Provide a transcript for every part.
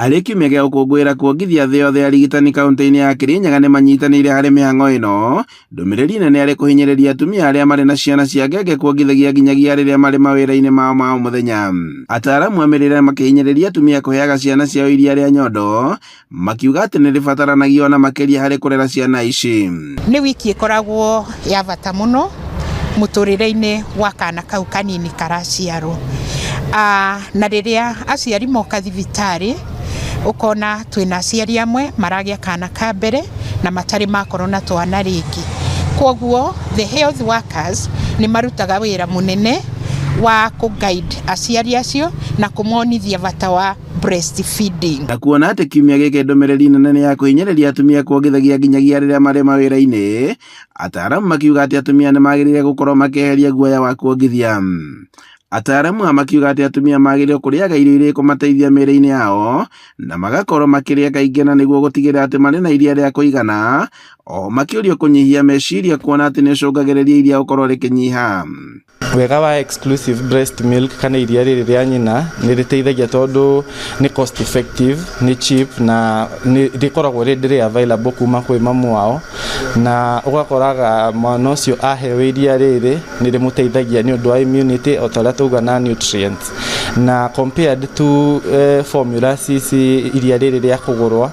Arĩ kiumia gĩa gũkũngũĩra kuongithia thĩ yothe arigitani kaunti-inĩ ya Kirinyaga nĩ manyitanĩire harĩ mĩhang'o ĩno. Ndũmĩrĩri nene arĩ kũhinyĩrĩria atumia arĩa marĩ na ciana cia ngenge kuongithagia nginyagia rĩrĩa marĩ mawĩra-inĩ mao ma mũthenya. Ataaramu a mĩrĩre makĩhinyĩrĩria atumia kũheaga ciana ciao iria rĩa nyondo, makiuga atĩ nĩ rĩbataranagia ona makĩria harĩ kũrera ciana ici. Nĩ wiki ĩkoragwo ya bata mũno mũtũrĩre-inĩ wa kana kau kanini karaciarwo. Na rĩrĩa aciari moka thibitarĩ, ukona twina aciari amwe maragĩa kana ka mbere na matarĩ makorwo na twana rĩngĩ. Kwoguo the health workers nĩ marutaga wĩra mũnene wa kũ-guide aciari acio na kũmonithia bata wa breastfeeding. Na kuona atĩ kiumia gĩkĩ ndũmĩrĩri nene nĩ ya kũhinyĩrĩria atumia kuongithagia nginyagia rĩrĩa marĩ mawĩra-inĩ, ataaramu makiuga atĩ atumia nĩ magĩrĩire gũkorwo makĩeheria guoya wa kuongithia. Ataaramu makiuga atĩ atumia magĩrĩirwo kũrĩaga irio irĩ kũmateithia mĩĩrĩ-inĩ yao na magakorwo makĩrĩa kaingĩ na nĩguo gũtigĩrĩra atĩ marĩ na iria rĩa kũigana, o makĩũrio kũnyihia meciria kuona atĩ nĩ ũcũngagĩrĩria iria gũkorwo rĩkĩnyiha. Wega wa exclusive breast milk kana iria rĩrĩ rĩa nyina nĩ rĩteithagia tondũ nĩ cost effective, nĩ cheap na rĩkoragwo rĩrĩ available kuma kwĩ mamu wao, na ũgakoraga mwana ũcio aheo iria rĩrĩ nĩ rĩmũteithagia nĩ ũndũ wa immunity o ta ũrĩa tauga na nutrients, na compared to formulas ici iria rĩrĩ rĩa kũgũrwa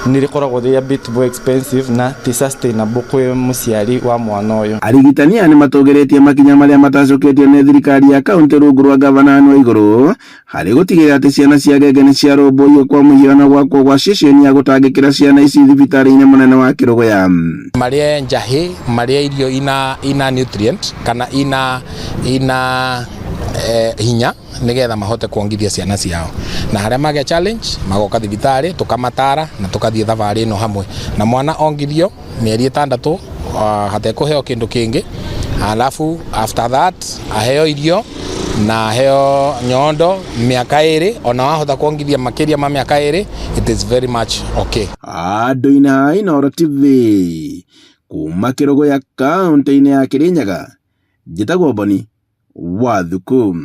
nĩ rĩkoragwo rĩ a bit more expensive na ti sustainable kwĩ mũciari wa mwana ũyũ. Arigitani aya nĩ matũgĩrĩtie makinya marĩa matacũkĩtio nĩ thirikari ya kaunti rungu rwa gavana wa igũrũ harĩ gũtigĩrĩra atĩ ciana cia ngenge nĩ ciarũmbũiyo kwa mũhiano gwakwo gwa ceceni ya gũtangĩkĩra ciana ici thibitarĩ-inĩ mũnene wa Kĩrũgũya. Marĩe njahĩ, marĩe irio ina nutrient kana ina hinya nigetha mahote kuongithia ciana ciao, na harĩa magĩa challenge magoka thibitarĩ tukamatara na tukathiĩ thabarĩ ĩno hamwe na mwana ongithio mĩeri 6 hatekũheo kĩndũ kĩngĩ, alafu after that aheo irio na aheo nyondo mĩaka 2, ona wahota kuongithia makĩria ma mĩaka 2, it is very much okay. Andũ Inooro TV kuma Kĩrũgũya kaunti-inĩ ya Kirinyaga, njĩtagwo Boni Wathuku.